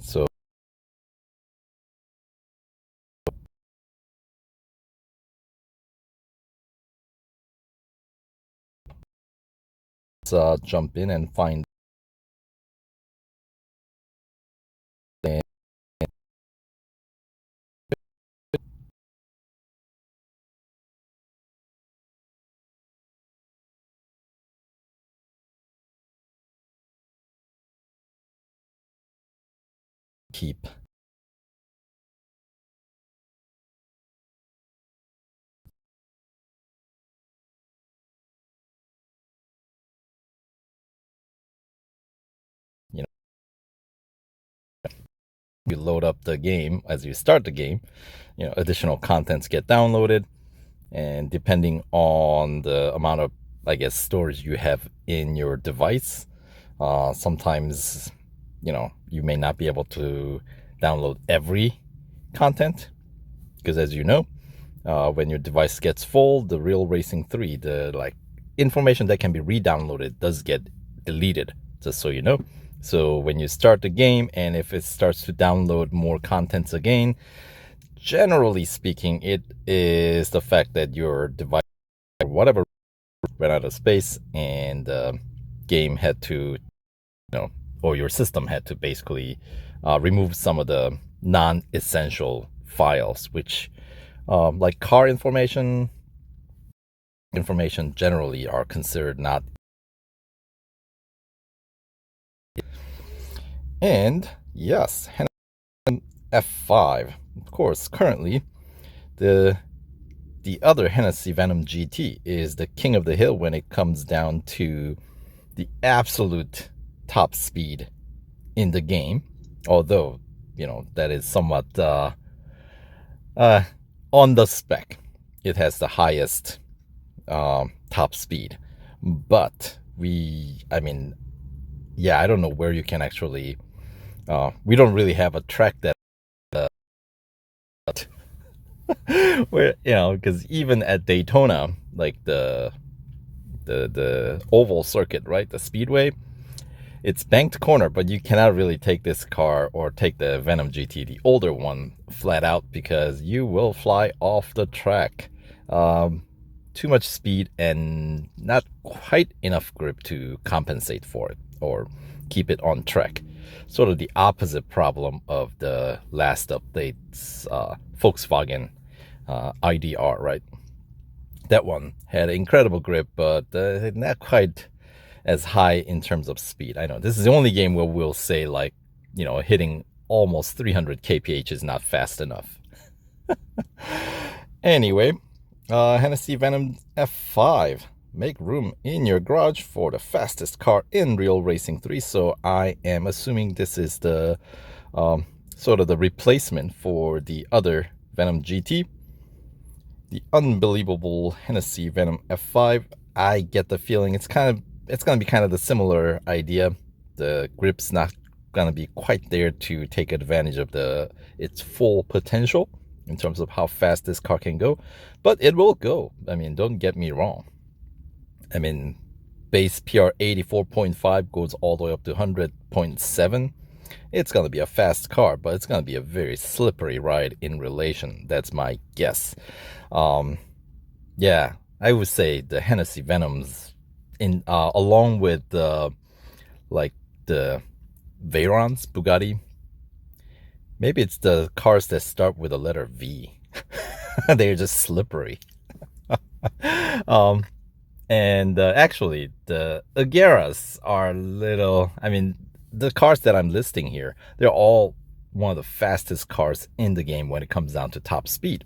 So let's jump in and find the keep. You know, you load up the game. As you start the game, additional contents get downloaded, and depending on the amount of, I guess, storage you have in your device, sometimes you may not be able to download every content, because as you know, when your device gets full, the Real Racing 3, the information that can be re-downloaded does get deleted, just so you know. So when you start the game, and if it starts to download more contents again, generally speaking, it is the fact that your device, or whatever, ran out of space, and the game had to, or your system had to basically remove some of the non-essential files, which like car information generally are considered not. And yes, Venom F5, of course, currently the other Hennessey Venom GT is the king of the hill when it comes down to the absolute top speed in the game, although that is somewhat on the spec. It has the highest top speed, but I don't know where you can actually we don't really have a track that where because even at Daytona, like the oval circuit, right, the speedway, it's banked corner, but you cannot really take this car or take the Venom GT, the older one, flat out, because you will fly off the track. Too much speed and not quite enough grip to compensate for it or keep it on track. Sort of the opposite problem of the last updates, Volkswagen IDR, right? That one had incredible grip, but not quite as high in terms of speed. I know this is the only game where we'll say, like, hitting almost 300 kph is not fast enough. Anyway, Hennessey Venom F5. Make room in your garage for the fastest car in Real Racing 3. So I am assuming this is the sort of the replacement for the other Venom GT. The unbelievable Hennessey Venom F5. I get the feeling it's going to be kind of the similar idea. The grip's not going to be quite there to take advantage of its full potential in terms of how fast this car can go, but it will go. I mean, don't get me wrong. I mean, base PR 84.5 goes all the way up to 100.7. It's going to be a fast car, but it's going to be a very slippery ride in relation. That's my guess. Yeah, I would say the Hennessey Venoms, along with the Veyrons, Bugatti. Maybe it's the cars that start with the letter V. They're just slippery. And actually, the Agueras are little. I mean, the cars that I'm listing here, they're all one of the fastest cars in the game when it comes down to top speed.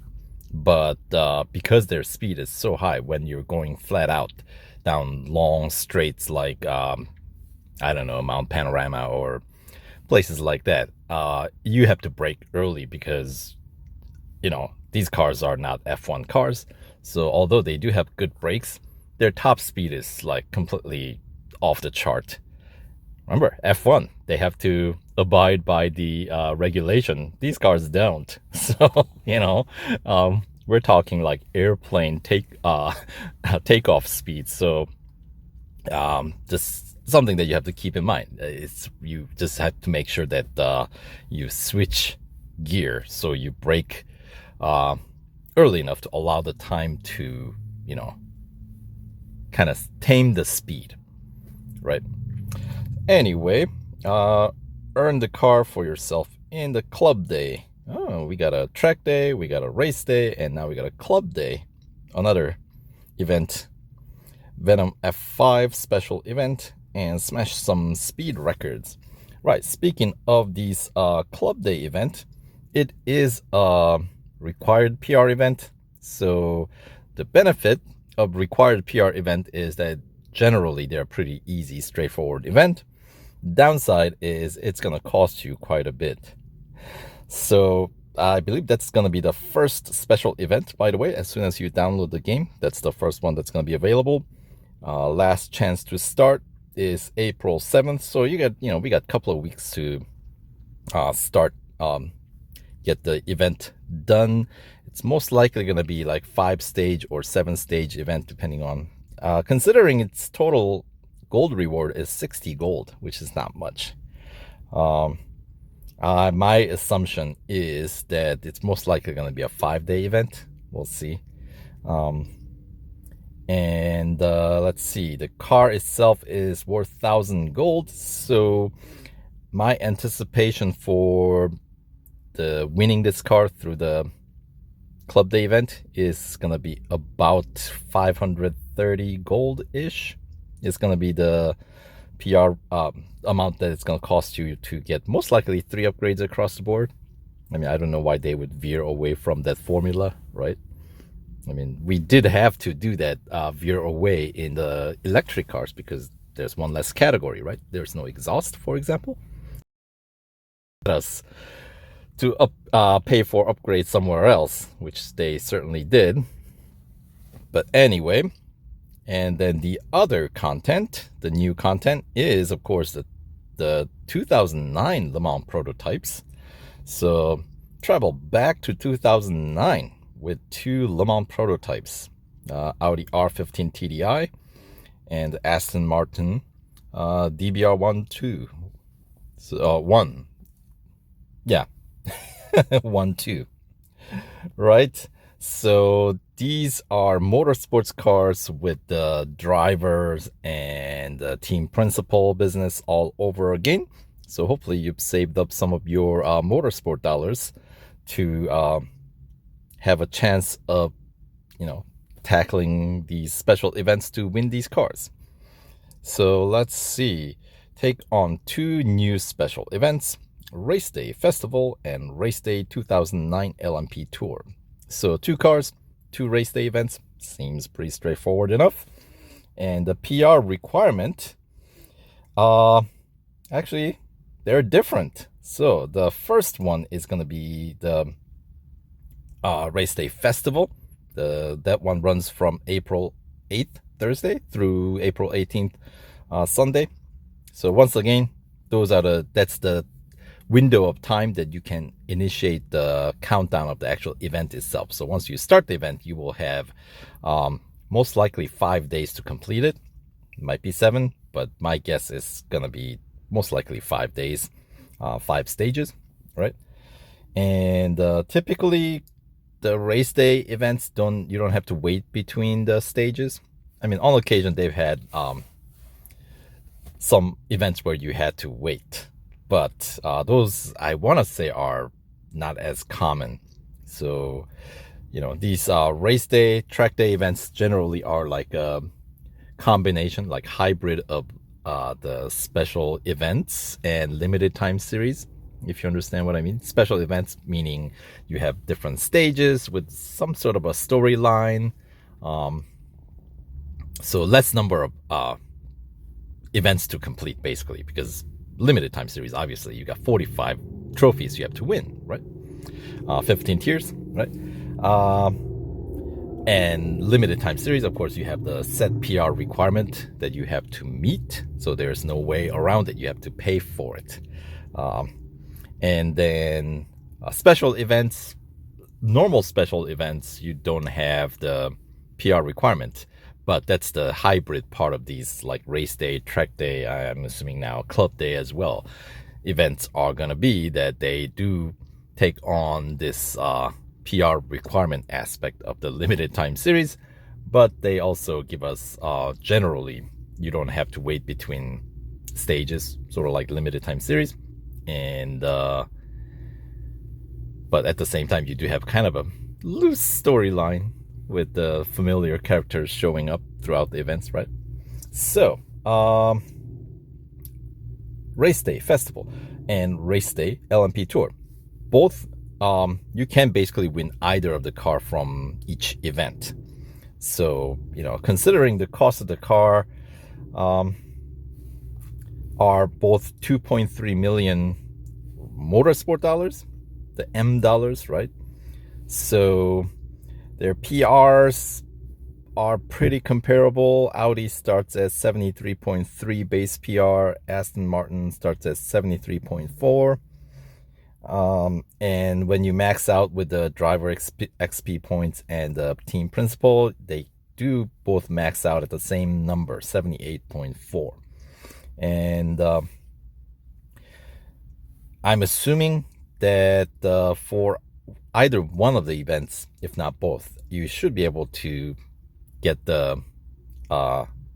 But because their speed is so high when you're going flat out down long straights like, I don't know, Mount Panorama or places like that, you have to brake early because, these cars are not F1 cars. So although they do have good brakes, their top speed is like completely off the chart. Remember, F1, they have to abide by the regulation. These cars don't. So, we're talking like airplane takeoff speed. So, just something that you have to keep in mind. You just have to make sure that you switch gear, so you brake early enough to allow the time to, kind of tame the speed, right? Anyway, earn the car for yourself in the club day. Oh, we got a track day, we got a race day, and now we got a club day. Another event, Venom F5 special event, and smash some speed records. Right, speaking of these club day event, it is a required PR event. So the benefit of required PR event is that generally they're pretty easy, straightforward event. Downside is it's going to cost you quite a bit. So I believe that's going to be the first special event, by the way. As soon as you download the game, that's the first one that's going to be available. Last chance to start is April 7th. So we got a couple of weeks to start, get the event done. It's most likely going to be like 5-stage or 7-stage event, depending on, considering its total gold reward is 60 gold, which is not much. My assumption is that it's most likely going to be a 5-day event. We'll see. And let's see, the car itself is worth 1,000 gold. So my anticipation for the winning this car through the club day event is going to be about 530 gold-ish. It's going to be the PR amount that it's going to cost you to get most likely 3 upgrades across the board. I mean, I don't know why they would veer away from that formula, right? I mean, we did have to do that, veer away in the electric cars, because there's one less category, right? There's no exhaust, for example. Us to pay for upgrades somewhere else, which they certainly did. But anyway, and then the other content, the new content, is of course the 2009 Le Mans prototypes. So travel back to 2009 with 2 Le Mans prototypes, Audi R15 TDI and Aston Martin DBR 1, yeah, 1, 2, right? So these are motorsports cars with the drivers and the team principal business all over again. So hopefully you've saved up some of your motorsport dollars to have a chance of, tackling these special events to win these cars. So let's see. Take on 2 new special events: Race Day Festival and Race Day 2009 Lmp Tour. So 2 cars, 2 race day events. Seems pretty straightforward enough. And the PR requirement, actually, they're different. So the first one is going to be the Race Day Festival. That one runs from April 8th, Thursday, through April 18th, Sunday. So once again, that's the window of time that you can initiate the countdown of the actual event itself. So once you start the event, you will have most likely 5 days to complete it. It might be 7, but my guess is going to be most likely 5 days, 5 stages, right? And typically the race day events you don't have to wait between the stages. I mean, on occasion they've had some events where you had to wait, but those, I want to say, are not as common. So these race day, track day events generally are like a combination, like hybrid of the special events and limited time series, if you understand what I mean. Special events meaning you have different stages with some sort of a storyline, so less number of events to complete, basically, because limited time series, obviously you got 45 trophies you have to win, right? 15 tiers, right? And limited time series, of course, you have the set PR requirement that you have to meet, so there's no way around it. You have to pay for it. And then special events, normal special events, you don't have the PR requirement, But that's the hybrid part of these, like race day, track day, I'm assuming now club day as well. Events are going to be that they do take on this PR requirement aspect of the limited time series, but they also give us generally, you don't have to wait between stages, sort of like limited time series. And but at the same time, you do have kind of a loose storyline with the familiar characters showing up throughout the events, right? So, race day festival and race day Lmp Tour, both you can basically win either of the car from each event. So, considering the cost of the car are both 2.3 million motorsport dollars, the M dollars, right? So their PRs are pretty comparable. Audi starts at 73.3 base PR. Aston Martin starts at 73.4. And when you max out with the driver XP points and the team principal, they do both max out at the same number, 78.4. And I'm assuming that for either one of the events, if not both, you should be able to get the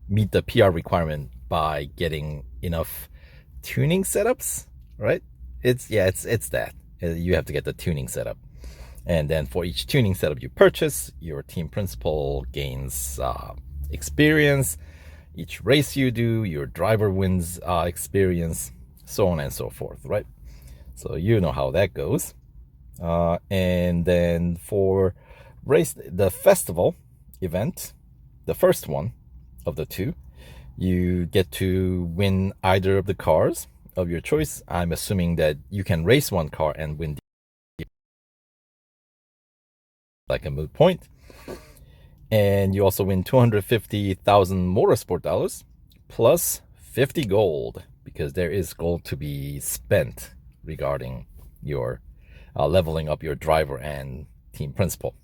meet the PR requirement by getting enough tuning setups, right? It's that you have to get the tuning setup, and then for each tuning setup you purchase, your team principal gains experience. Each race you do, your driver wins experience, so on and so forth, right? So you know how that goes. And then for the festival event, the first one of the two, you get to win either of the cars of your choice. I'm assuming that you can race one car and win like a moot point. And you also win 250,000 motorsport dollars plus 50 gold, because there is gold to be spent regarding your leveling up your driver and team principal.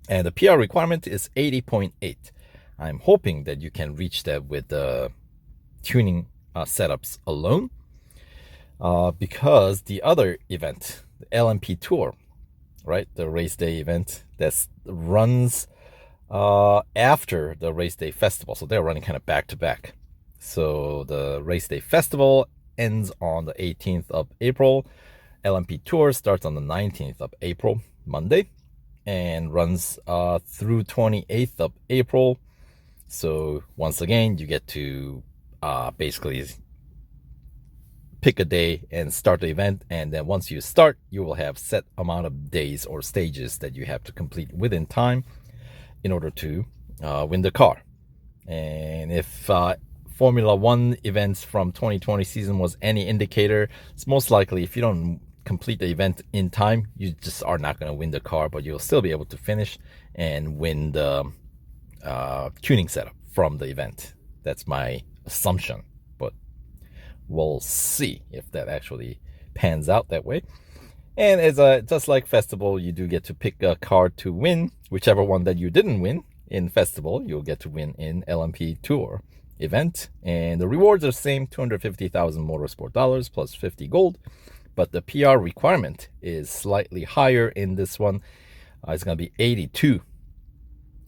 And the PR requirement is 80.8. I'm hoping that you can reach that with the tuning setups alone, because the other event, the Lmp Tour, right, the race day event that runs after the race day festival, so they're running kind of back to back. So the race day festival ends on the 18th of April. Lmp Tour starts on the 19th of April, Monday, and runs through 28th of April. So once again, you get to basically pick a day and start the event, and then once you start, you will have set amount of days or stages that you have to complete within time in order to win the car. And if Formula One events from 2020 season was any indicator, it's most likely if you don't complete the event in time, you just are not going to win the car, but you'll still be able to finish and win the tuning setup from the event. That's my assumption, but we'll see if that actually pans out that way. And as just like festival, you do get to pick a car to win. Whichever one that you didn't win in festival, you'll get to win in Lmp Tour event. And the rewards are the same, 250,000 motorsport dollars plus 50 gold. But the PR requirement is slightly higher in this one. It's going to be 82.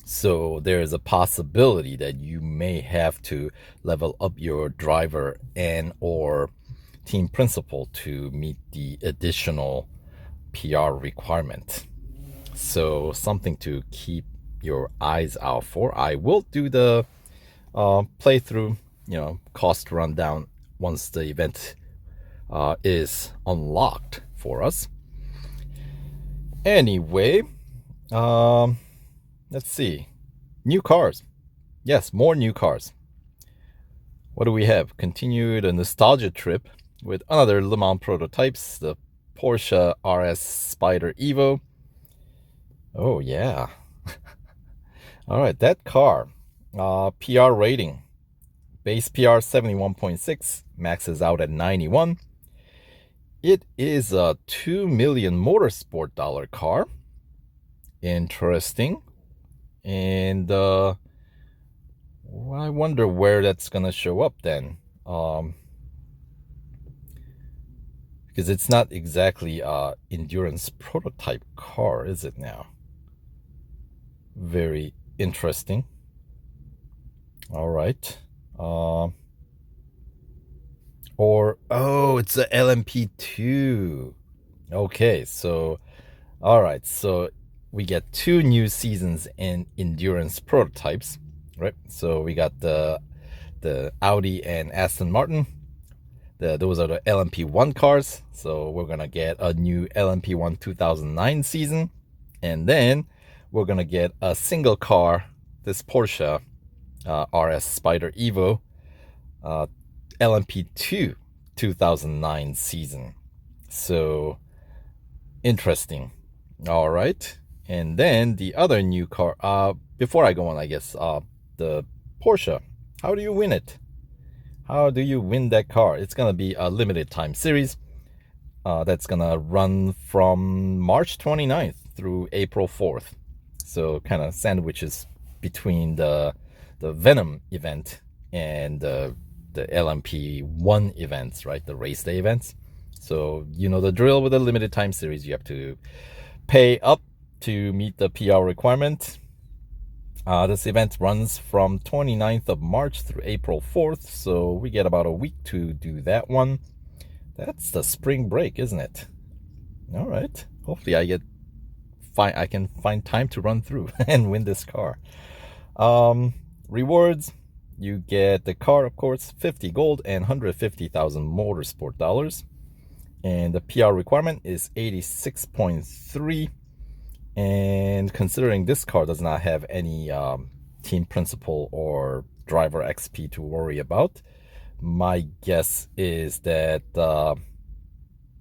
So there is a possibility that you may have to level up your driver and or team principal to meet the additional PR requirement. So something to keep your eyes out for. I will do the playthrough, cost rundown once the event is unlocked for us. Anyway, let's see. New cars. Yes, more new cars. What do we have? Continued a nostalgia trip with another Le Mans prototypes, the Porsche RS Spider Evo. Oh, yeah. All right, that car. PR rating. Base PR 71.6, maxes out at 91. It is a 2 million motorsport dollar car. Interesting. And Well, I wonder where that's gonna show up then. Because it's not exactly endurance prototype car, is it now? Very interesting. All right. It's a LMP2. Okay, so all right, so we get 2 new seasons in endurance prototypes, right? So we got the Audi and Aston Martin. Those are the LMP1 cars. So we're gonna get a new LMP1 2009 season, and then we're gonna get a single car, this Porsche RS Spyder Evo, LMP2 2009 season. So interesting. All right. And then the other new car, before I go on, I guess, the Porsche. How do you win it? How do you win that car? It's going to be a limited time series that's going to run from March 29th through April 4th. So kind of sandwiches between the Venom event and the LMP1 events, right? The race day events. So you know the drill with a limited time series. You have to pay up to meet the PR requirement. This event runs from 29th of March through April 4th, so we get about a week to do that one. That's the spring break, isn't it? All right. Hopefully I can find time to run through and win this car. Rewards, you get the car, of course, 50 gold and 150,000 motorsport dollars. And the PR requirement is 86.3. And considering this car does not have any team principal or driver XP to worry about, my guess is that,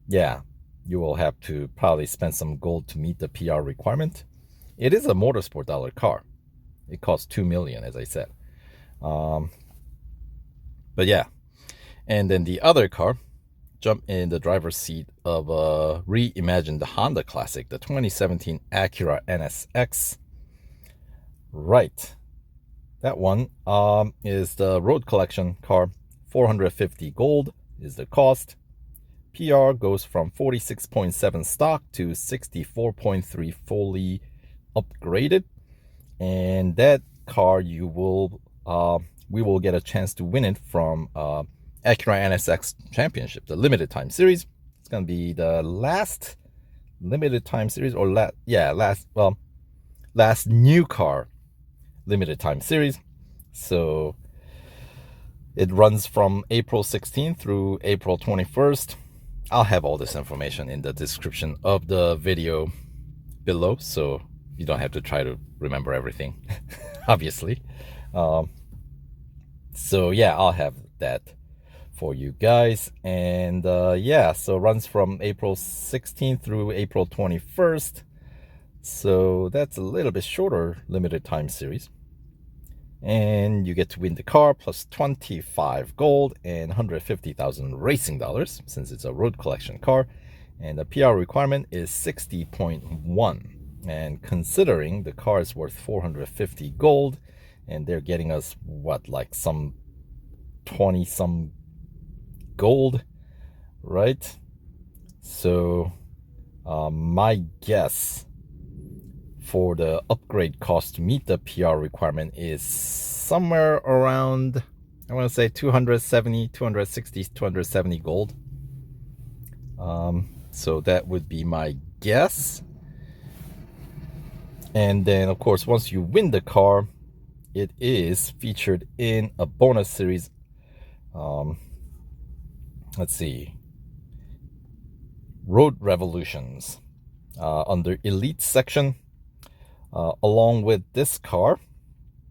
yeah, you will have to probably spend some gold to meet the PR requirement. It is a motorsport dollar car. It costs $2 million, as I said. But yeah, and then the other car, jump in the driver's seat of a reimagined Honda classic, the 2017 Acura NSX. Right, that one is the road collection car. 450 gold is the cost. PR goes from 46.7 stock to 64.3 fully upgraded, and that car we will get a chance to win it from Acura NSX Championship, the limited time series. It's gonna be the last limited time series, or last new car limited time series. So it runs from April 16th through April 21st. I'll have all this information in the description of the video below, so you don't have to try to remember everything, obviously. So yeah, I'll have that for you guys. And yeah, so runs from April 16th through April 21st. So that's a little bit shorter limited time series. And you get to win the car plus 25 gold and 150,000 racing dollars, since it's a road collection car. And the PR requirement is 60.1. And considering the car is worth 450 gold, and they're getting us what, like some 20 some gold, right? So my guess for the upgrade cost to meet the PR requirement is somewhere around, I want to say 270, 260, 270 gold. So that would be my guess. And then, of course, once you win the car, it is featured in a bonus series. Let's see. Road Revolutions under Elite section. Along with this car,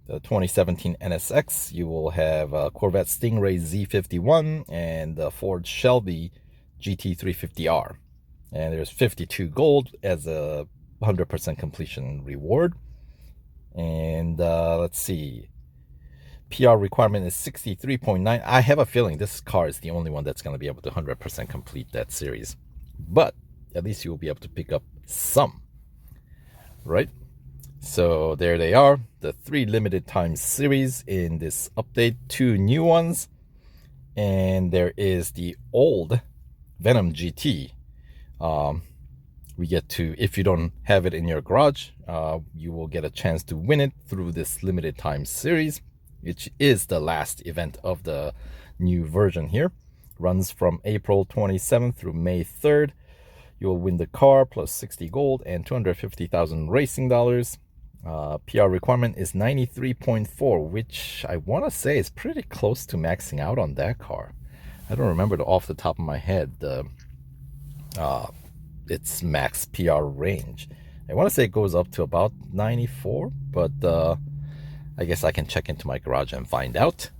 the 2017 NSX, you will have a Corvette Stingray Z51 and the Ford Shelby GT350R. And there's 52 gold as a 100% completion reward. And let's see. PR requirement is 63.9. I have a feeling this car is the only one that's going to be able to 100% complete that series. But at least you will be able to pick up some, right? So there they are, the 3 limited time series in this update, 2 new ones, and there is the old Venom Gt. We get to, if you don't have it in your garage, you will get a chance to win it through this limited time series, which is the last event of the new version here. Runs from April 27th through May 3rd. You'll win the car plus 60 gold and 250,000 racing dollars. PR requirement is 93.4, which I want to say is pretty close to maxing out on that car. I don't remember off the top of my head its max PR range. I want to say it goes up to about 94, but I guess I can check into my garage and find out.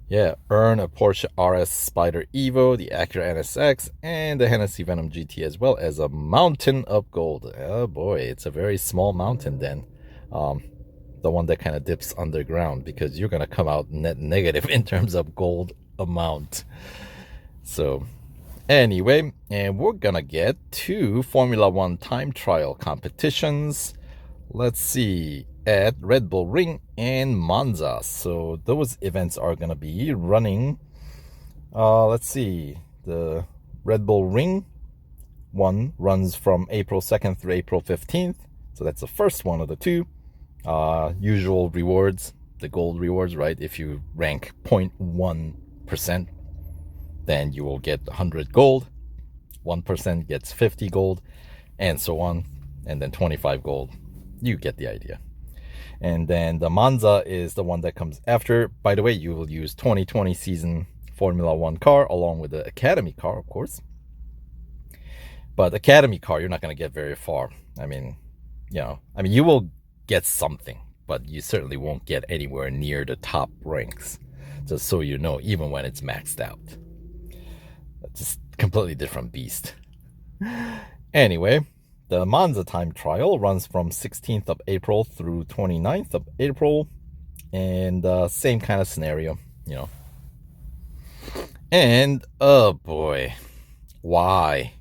Yeah, earn a Porsche RS Spider Evo, the Acura NSX, and the Hennessey Venom Gt, as well as a mountain of gold. Oh boy, it's a very small mountain then. The one that kind of dips underground, because you're going to come out net negative in terms of gold amount. So anyway, and we're going to get 2 Formula 1 time trial competitions. Let's see, at Red Bull Ring and Monza. So those events are going to be running, let's see, the Red Bull Ring one runs from April 2nd through April 15th. So that's the first one of the 2. Usual rewards, the gold rewards, right? If you rank 0.1%, then you will get 100 gold. 1% gets 50 gold, and so on. And then 25 gold. You get the idea. And then the Monza is the one that comes after. By the way, you will use 2020 season Formula 1 car along with the Academy car, of course. But Academy car, you're not going to get very far. I mean, you will get something, but you certainly won't get anywhere near the top ranks. Just so you know, even when it's maxed out. It's just completely different beast. Anyway, the Monza time trial runs from 16th of April through 29th of April, and same kind of scenario, And oh boy, why?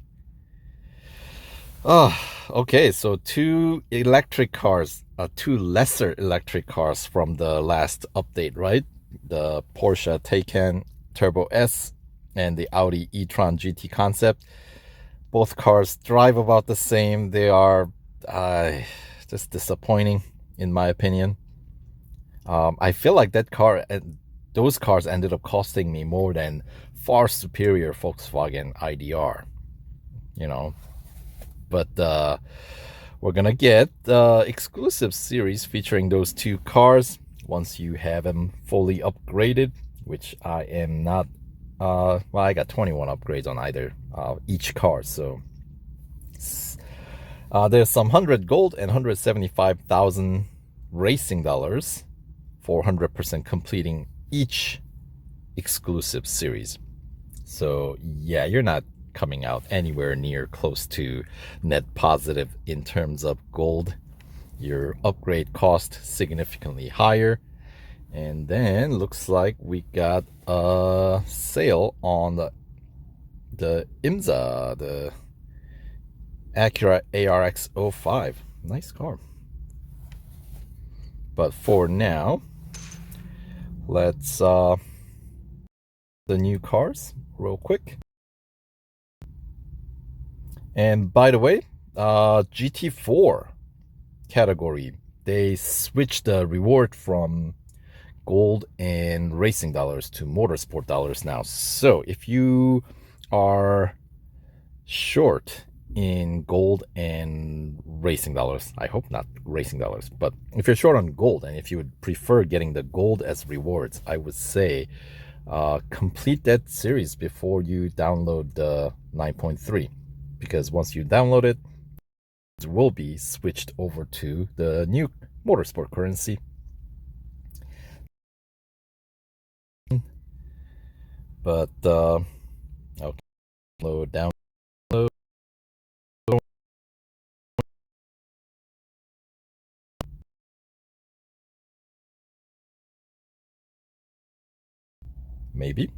Oh, okay, so 2 electric cars, 2 lesser electric cars from the last update, right? The Porsche Taycan Turbo S and the Audi e-tron GT concept. Both cars drive about the same. They are just disappointing, in my opinion. I feel like those cars ended up costing me more than far superior Volkswagen IDR, But we're gonna get exclusive series featuring those 2 cars once you have them fully upgraded, which I am not. Well, I got 21 upgrades on either each car, so there's some 100 gold and 175,000 racing dollars for 100% completing each exclusive series. So yeah, you're not coming out anywhere near close to net positive in terms of gold. Your upgrade cost significantly higher. And then looks like we got a sale on the IMSA, the Acura ARX 05. Nice car. But for now, let's the new cars real quick. And by the way, GT4 category, they switched the reward from gold and racing dollars to motorsport dollars now. So if you are short in gold and racing dollars, I hope not racing dollars, but if you're short on gold and if you would prefer getting the gold as rewards, I would say complete that series before you download the 9.3, because once you download it, it will be switched over to the new motorsport currency. But okay, download. Maybe.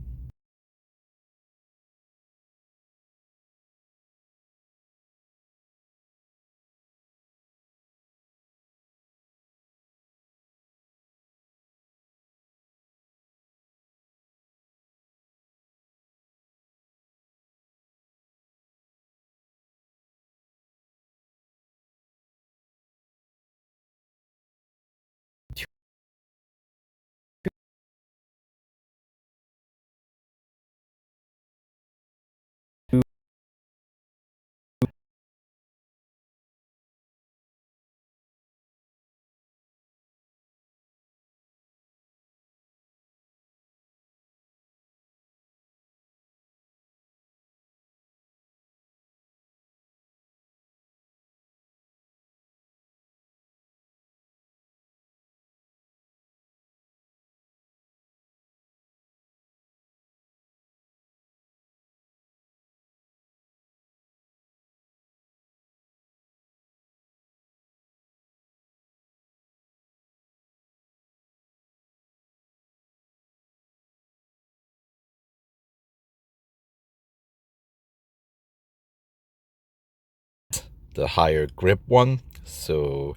the higher grip one. So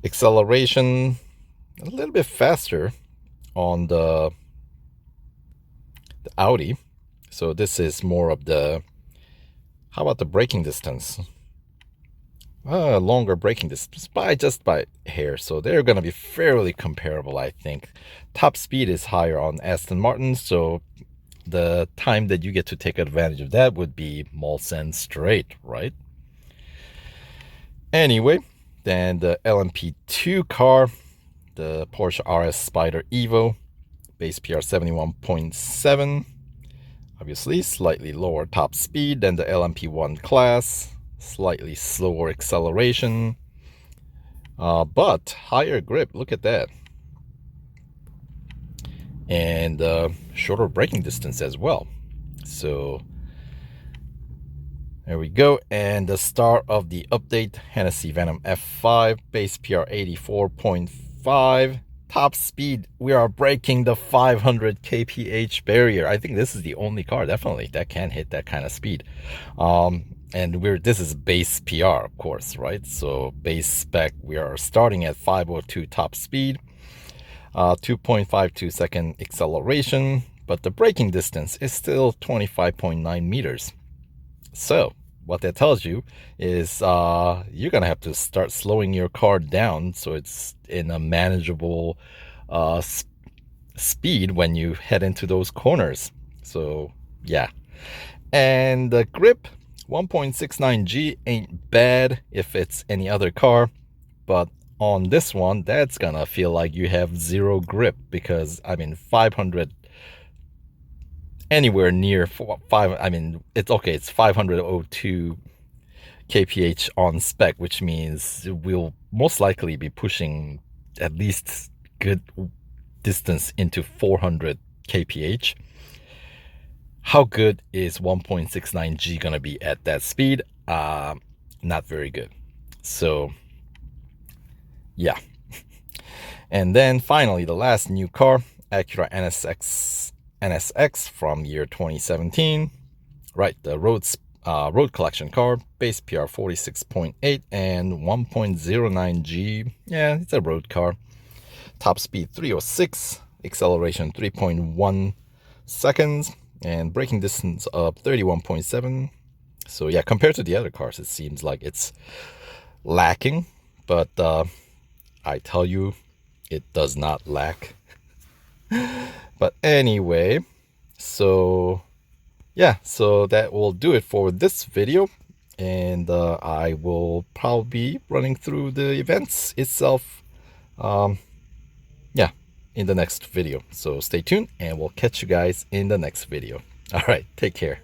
acceleration a little bit faster on the Audi. So this is more of the, how about the braking distance? Longer braking distance just by hair. So they're going to be fairly comparable, I think. Top speed is higher on Aston Martin, so the time that you get to take advantage of that would be Mulsanne straight, right? Anyway, then the Lmp 2 car, the Porsche RS Spider Evo, base PR 71.7. Obviously, slightly lower top speed than the LMP1 class, slightly slower acceleration, but higher grip. Look at that. And shorter braking distance as well. So there we go. And the star of the update, Hennessey Venom F5, base PR 84.5. Top speed, we are breaking the 500 kph barrier. I think this is the only car, definitely, that can hit that kind of speed. And this is base PR, of course, right? So base spec, we are starting at 502 top speed, 2.52 second acceleration, but the braking distance is still 25.9 meters. So what that tells you is you're gonna have to start slowing your car down so it's in a manageable speed when you head into those corners. So yeah. And the grip, 1.69G ain't bad if it's any other car, but on this one, that's gonna feel like you have zero grip, because I mean 500 anywhere near 5, I mean, it's okay, it's 502 kph on spec, which means we'll most likely be pushing at least good distance into 400 kph. How good is 1.69G gonna be at that speed? Not very good. So yeah. And then finally, the last new car, Acura NSX from year 2017, right? The road collection car, base PR 46.8 and 1.09G. Yeah, it's a road car. Top speed 306, acceleration 3.1 seconds, and braking distance of 31.7. So yeah, compared to the other cars, it seems like it's lacking, but I tell you, it does not lack. But anyway, so yeah, so that will do it for this video, and I will probably be running through the events itself, yeah, in the next video. So stay tuned, and we'll catch you guys in the next video. All right, take care.